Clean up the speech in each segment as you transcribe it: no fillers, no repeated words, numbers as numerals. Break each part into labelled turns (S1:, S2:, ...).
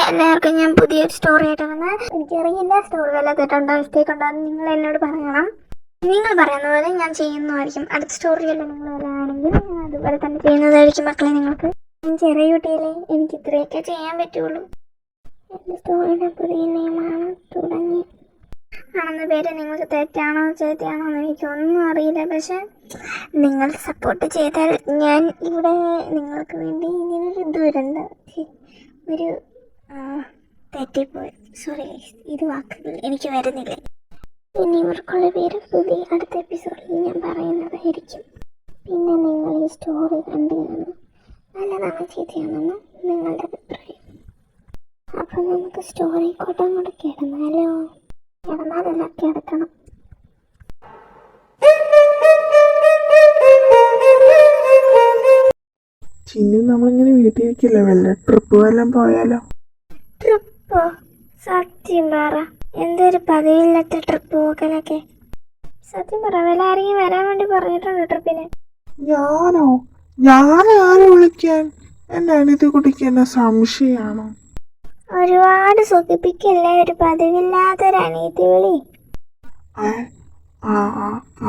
S1: എല്ലാവർക്കും ഞാൻ പുതിയൊരു സ്റ്റോറി ആയിട്ട് വന്നാൽ എനിക്കറിയില്ല സ്റ്റോറി വല്ല തെറ്റുണ്ടോ മിസ്റ്റേക്ക് ഉണ്ടോ എന്ന് നിങ്ങൾ എന്നോട് പറയണം. നിങ്ങൾ പറയുന്ന പോലെ ഞാൻ ചെയ്യുന്നതായിരിക്കും. അടുത്ത സ്റ്റോറിയല്ല നിങ്ങൾ വരാണെങ്കിൽ ഞാൻ അതുപോലെ തന്നെ ചെയ്യുന്നതായിരിക്കും മക്കളെ. നിങ്ങൾക്ക് ചെറിയ കുട്ടിയല്ലേ, എനിക്ക് ഇത്രയൊക്കെ ചെയ്യാൻ പറ്റുള്ളൂ. എൻ്റെ സ്റ്റോറിയുടെ പുതിയ നെയിമാണ് തുടങ്ങി ആണെന്ന പേര് നിങ്ങൾക്ക് തെറ്റാണോ ശരിയാണോ എന്ന് എനിക്കൊന്നും അറിയില്ല. പക്ഷെ നിങ്ങൾ സപ്പോർട്ട് ചെയ്താൽ ഞാൻ ഇവിടെ നിങ്ങൾക്ക് വേണ്ടി ഇങ്ങനൊരു ദുരന്തം ഒരു തെറ്റിപ്പോയി, സോറി, ഇത് വാക്കുകൾ എനിക്ക് വരുന്നില്ല. ഇനി ഇവർക്കുള്ള പേര് പുതിയ അടുത്ത എപ്പിസോഡിൽ ഞാൻ പറയുന്നതായിരിക്കും. പിന്നെ നിങ്ങൾ ഈ സ്റ്റോറി കണ്ടു കാണും, നല്ലതാണോ ചീത്തയാണെന്ന് നിങ്ങളുടെ അഭിപ്രായം. അപ്പം നമുക്ക് സ്റ്റോറി അങ്ങോട്ട് കിടന്നാലോ? കിടന്നാലല്ല, കിടക്കണം.
S2: ചിന്നു നമ്മളിങ്ങനെ വീട്ടിൽ ഇരിക്കില്ല, വല്ല ട്രിപ്പ് വല്ലതും പോയാലോ?
S1: ട്രിപ്പോ? സത്യം പറ, എന്തൊരു പതിവില്ലാത്ത ട്രിപ്പ് പോക്കലൊക്കെ. സത്യം പറ, വല്ല ആരെങ്കിലും വരാൻ വേണ്ടി പറഞ്ഞിട്ടുണ്ടോ ട്രിപ്പിന്?
S2: ഞാനാരെ വിളിക്കാൻ? എന്നാണ് ഇത് കുടിക്കുന്ന സംശയാണോ?
S1: ഒരുപാട് സുഖിപ്പിക്കല്ലേ, ഒരു പതിവില്ലാത്തൊരു അനീതി വിളി.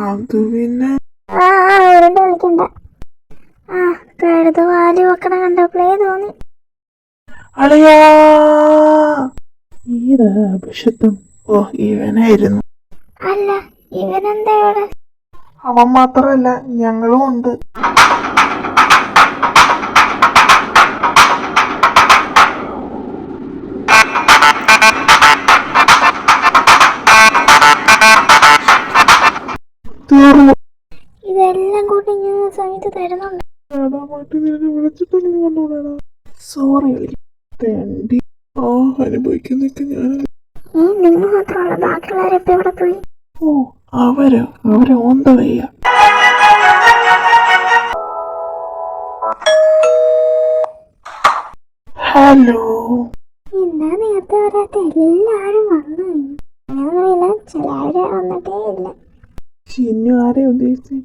S2: അത് പിന്നെ
S1: ഉരുണ്ട് വിളിക്കണ്ട. കഴുത വാല് വെക്കണ കണ്ടപ്പോഴേ തോന്നി.
S2: അളിയാ, അഭിഷത്തും ഇവനായിരുന്നു.
S1: അല്ല, ഇവനെന്താ ഇവിടെ?
S2: അവൻ മാത്രല്ല, ഞങ്ങളും ഉണ്ട്.
S1: ഇതെല്ലാം കൂടി ഞാൻ സമയത്ത് തരുന്നുണ്ട്.
S2: സോറി അനുഭവിക്കുന്നൊക്കെ ഞാൻ.
S1: നിങ്ങൾ മാത്രമല്ല, ബാക്കിയുള്ളവരെപ്പോ എവിടെ പോയി?
S2: അവര് ഓന്ത വയ്യ. ഹലോ,
S1: എന്താ നേരത്തെ വരാത്ത? എല്ലാരും വന്നു. അങ്ങനെയല്ല, ചില ആരെ വന്നിട്ടേ ഇല്ല.
S2: ചിന്നു ആരെ ഉദ്ദേശിച്ചു?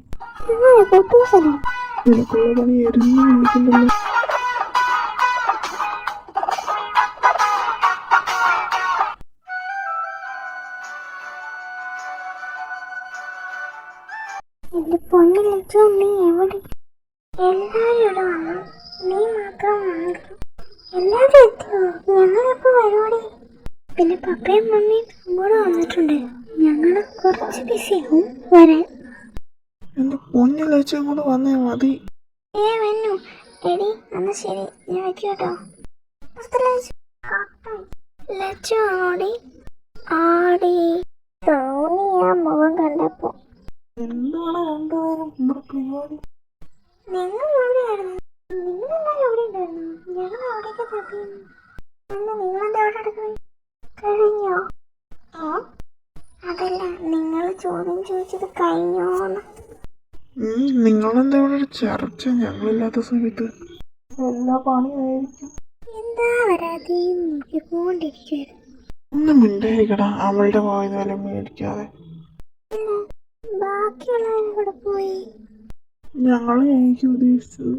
S2: നിനക്കുള്ള പണിയായിരുന്നു വിളിക്കുന്നുണ്ടല്ലോ.
S1: എന്റെ പൊന്നിലോ, നീ എവിടെ? എല്ലാരും ഇവിടെ വന്നു, നീ മാത്രം വന്നില്ല. എല്ലാരും എത്തിയോ? ഞങ്ങളെപ്പോ പരിപാടി? പിന്നെ പപ്പയും മമ്മിയും കൂടെ വന്നിട്ടുണ്ട്. ഞങ്ങള് കുറച്ച് ബിസിയാവും വരാൻ.
S2: എന്റെ പൊന്നിലേച്ചും കൂടെ വന്നേ മതി.
S1: വന്നു എടി, എന്നാ ശരി, ഞാൻ വെക്കോട്ടോ. ലച്ചു ആടി ആടി തോന്നി ആ മുഖം കണ്ടപ്പോ.
S2: എന്താണ് രണ്ടുപേരും പരിപാടി?
S1: നിങ്ങൾ എവിടെയായിരുന്നു? നിങ്ങളെല്ലാരും എവിടെ ഉണ്ടായിരുന്നു? ഞങ്ങൾ അവിടേക്ക് തപ്പിയിരുന്നു. അല്ല, നിങ്ങളെന്താ എവിടെ എടുക്കുന്നത്? കഴിഞ്ഞോ? അതല്ല, നിങ്ങൾ ചോദ്യം ചോദിച്ചത് കഴിഞ്ഞോന്ന്.
S2: നിങ്ങളെന്താ ഇവിടെ ഒരു ചർച്ച ഞങ്ങളില്ലാത്ത സമയത്ത്? എല്ലാ പണിയായിരിക്കും.
S1: എന്താ വരാതെ നോക്കിക്കൊണ്ടിരിക്കുകയായിരുന്നു.
S2: ഒന്നും മിണ്ടായിരിക്കടാ, അവളുടെ വായുന്ന വല്ല മേടിക്കാതെ.
S1: ബാക്കിയുള്ളവരും കൂടെ പോയി.
S2: ഞങ്ങളെ എനിക്ക് ഉദ്ദേശിച്ചത്.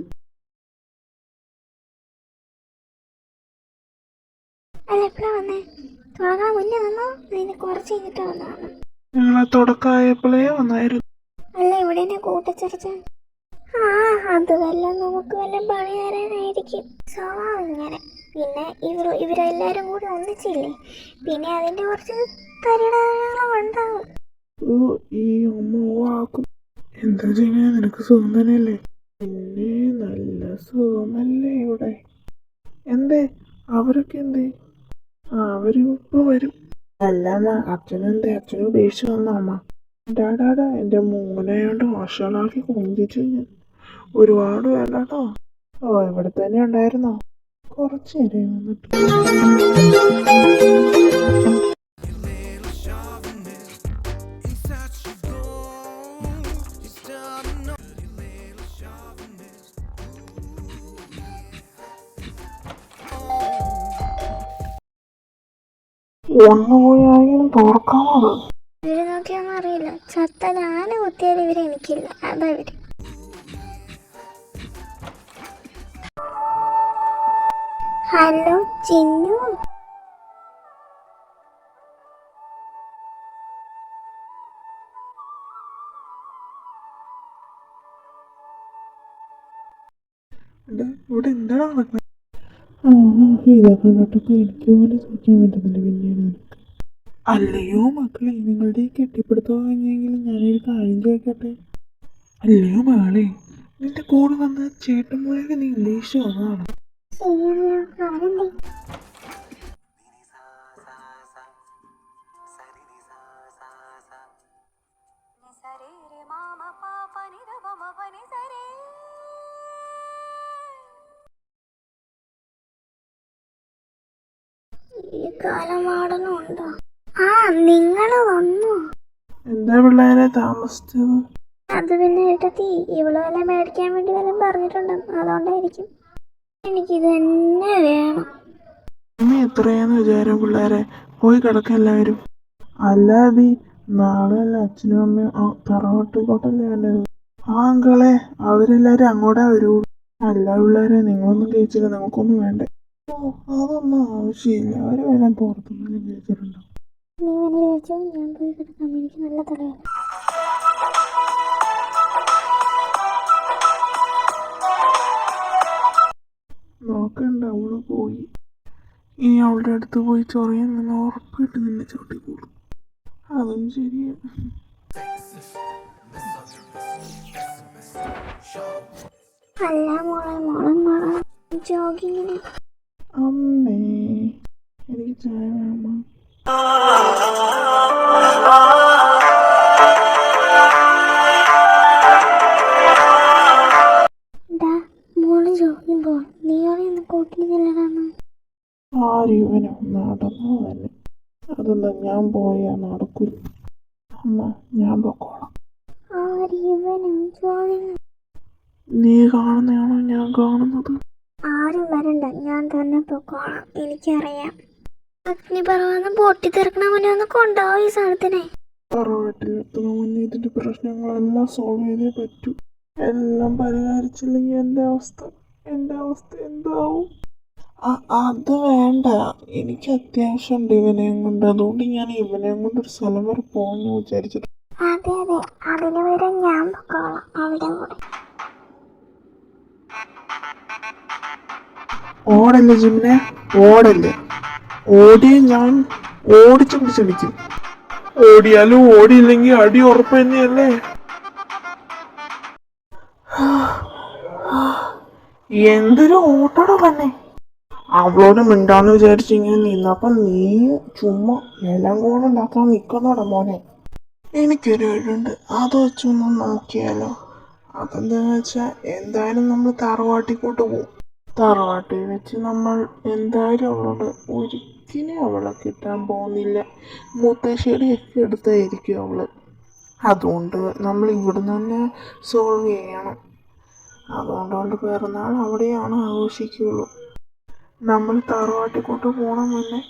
S1: അല്ല, എപ്പോഴാ വന്നേ? തുടങ്ങാൻ മുന്നേ വന്നോ? അതിന് കുറച്ച് കഴിഞ്ഞിട്ടാ വന്നതാണ്.
S2: ഞങ്ങളെ തുടക്കമായപ്പോഴേ വന്നായിരുന്നു.
S1: അല്ല, ഇവിടെ എന്നെ കൂട്ടച്ചർച്ച. അത് വല്ല നമുക്ക് വല്ല പണി തരാനായിരിക്കും. സ്വഭാവം ഇങ്ങനെ. പിന്നെ ഇവരെല്ലാരും കൂടി ഒന്നിച്ചില്ലേ, പിന്നെ അതിന്റെ കുറച്ച് തരിടകളും ഉണ്ടാവും.
S2: ഈ അമ്മ എന്താ ചെയ്യാ? നിനക്ക് സുഖം തന്നെയല്ലേ? പിന്നെ നല്ല സുഖമല്ലേ ഇവിടെ? എന്തേ അവരൊക്കെ എന്തേ? അവരും ഇപ്പൊ വരും. അല്ല അമ്മ, അച്ഛനെന്തേ? അച്ഛനെ ഉപേക്ഷിച്ച് വന്ന അമ്മ? ഡാഡാ, എന്റെ മോനെയോണ്ട് വഷളാക്കി കൊഞ്ചിച്ചു ഞാൻ. ഒരുപാട് വേണ്ടാട്ടോ. ഇവിടെ തന്നെ ഉണ്ടായിരുന്നോ? കുറച്ചു നേരം വന്നിട്ട്. ഒന്നുപോയാലും തുറക്കാമോ?
S1: ഇവര് നോക്കിയൊന്നും അറിയില്ല. ചത്ത ഞാന് കുത്തിയാൽ ഇവരെനിക്കില്ല. അതാ ഇവര്. ഹലോ ചിന്നു.
S2: ഇവിടെ എന്താണ് നടക്കുന്നത്? ഇതൊക്കെ കേട്ടപ്പോ എനിക്ക് പോലും സഹിക്കാൻ പറ്റുന്നില്ല. പിന്നെയാണ് നിനക്ക് അല്ലയോ മക്കളെ, നിങ്ങളുടെ ഈ കെട്ടിപ്പിടുത്തം കഴിഞ്ഞെങ്കിലും ഞാനൊരു കാര്യം ചോദിക്കട്ടെ? അല്ലയോ മകളെ, നിന്റെ കൂടെ വന്ന ചേട്ടൻ മോളെ നീ ഉദ്ദേശിച്ചു വന്നതാണ്?
S1: ഈ കാലം വാടനുണ്ടോ? ആ, നിങ്ങള് വന്നു.
S2: എന്താ പിള്ളേരെ താമസിച്ചത്?
S1: അത് പിന്നെ ഏട്ടത്തി, ഇവള് വല്ല മേടിക്കാൻ വേണ്ടി വല്ലതും പറഞ്ഞിട്ടുണ്ടോ? അതുകൊണ്ടായിരിക്കും. എനിക്കിത് തന്നെ വേണം.
S2: നീ എത്രയാന്ന് വിചാരം പിള്ളേരെ? പോയി കിടക്ക എല്ലാവരും. അല്ലാതെ നാളെ അല്ല അച്ഛനും അമ്മയും തറവാട്ടിക്കോട്ടല്ലേ വേണ്ടത്? ആ അങ്കളെ, അവരെല്ലാരും അങ്ങോട്ടാ വരൂ. അല്ല പിള്ളേരെ, നിങ്ങളൊന്നും കഴിച്ചില്ല, നിങ്ങൾക്കൊന്നും വേണ്ടേ? ഓ, അതൊന്നും ആവശ്യമില്ല. അവര് വേണം പുറത്തുനിന്ന് കഴിച്ചിട്ടുണ്ടോ?
S1: നീ വന്ന് കഴിച്ചോ, ഞാൻ പോയി കിടക്കാം. എനിക്ക് നല്ല തലവേദന.
S2: നോക്കണ്ട, അവള് പോയി. ഇനി അവളുടെ അടുത്ത് പോയി ചൊറിയാൻ നിന്ന് ഉറപ്പായിട്ട് നിന്നെ ചവിട്ടിക്കൂടും. അതും ശരിയാ.
S1: അല്ല മോളെ ജോഗിങ്ങിന്.
S2: അമ്മേ, എനിക്ക് ചായ വേണം.
S1: മോള് ജോഗിങ് പോവാ. നീ അവിടെ കൂട്ടിൽ ചെല്ലണമെന്ന്.
S2: ആരിവനോ നടന്നു തന്നെ. അതെന്താ ഞാൻ പോയാ നടക്കൂല. അമ്മ, ഞാൻ പൊക്കോളാം.
S1: ആരിവനും ജോഗിങ്.
S2: നീ കാണുന്നതാണോ ഞാൻ കാണുന്നത്?
S1: ആരും വരണ്ട, ഞാൻ തന്നെ പൊക്കോളാം. എനിക്കറിയാം. അഗ്നിപർവ്വതം പൊട്ടിത്തെറിക്കണ മുന്നേ ഒന്ന് കൊണ്ടുപോകും ഈ സാധനത്തിനെ.
S2: തറവാട്ടിലെത്തുന്ന മുന്നേ ഇതിന്റെ പ്രശ്നങ്ങളെല്ലാം സോൾവ് ചെയ്തേ പറ്റൂ. എല്ലാം പരിഹരിച്ചില്ലെങ്കിൽ എൻ്റെ അവസ്ഥ എന്താവും? അത് വേണ്ട, എനിക്ക് അത്യാവശ്യമുണ്ട് ഇവനെയും കൊണ്ട്. അതുകൊണ്ട് ഞാൻ ഇവനെയും കൊണ്ട് ഒരു സ്ഥലം വരെ പോകുന്നു വിചാരിച്ചിട്ട്.
S1: അതെ, അതിന് വരെ ഞാൻ പൊക്കോളാം അവിടെ കൂടെ.
S2: ഓടല്ലേ ജിമ്മിനെ, ഓടല്ലേ. ഓടിയ ഞാൻ ഓടിച്ചു പിടിച്ചടിക്കും. ഓടിയാലും ഓടിയില്ലെങ്കിൽ അടി ഉറപ്പ് തന്നെയല്ലേ. എന്തൊരു ഓട്ടട തന്നെ. അവളോട് മിണ്ടാന്ന് വിചാരിച്ച് ഇങ്ങനെ നിന്നപ്പം നീ ചുമ്മാ എല്ലാം കൂടെ ഉണ്ടാക്കാൻ നിൽക്കുന്നോടാ മോനെ. എനിക്കൊരു വീടുണ്ട്, അത് വെച്ചൊന്നും നോക്കിയാലോ? അതെന്താന്ന് വെച്ചാൽ എന്തായാലും നമ്മൾ തറവാട്ടിക്കോട്ട് പോകും. തറവാട്ടിൽ വെച്ച് നമ്മൾ എന്തായാലും അവളോട് ഒരിക്കലും അവളെ കിട്ടാൻ പോകുന്നില്ല. മുത്തശ്ശിയുടെ ഒക്കെ അടുത്തായിരിക്കും അവള്. അതുകൊണ്ട് നമ്മൾ ഇവിടുന്ന് തന്നെ സോൾവ് ചെയ്യണം. അതുകൊണ്ട് അവളുടെ പിറന്നാൾ അവിടെയാണ് ആഘോഷിക്കുകയുള്ളൂ. നമ്മൾ തറവാട്ടിക്കോട്ട് പോണ മുന്നേ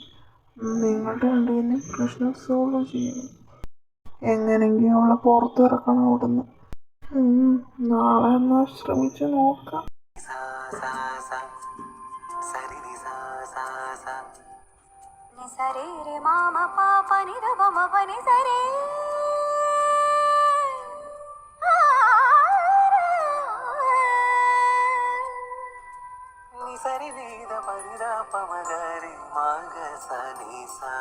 S2: നിങ്ങളുടെ രണ്ടുപേരും പ്രശ്നം സോൾവ് ചെയ്യണം. എങ്ങനെങ്കിലും അവളെ പുറത്തിറക്കണം അവിടുന്ന്. നാളെ എന്നാ ശ്രമിച്ച് നോക്കാം.
S3: సరి నీద పరిదా పమగరి మాగ సని సా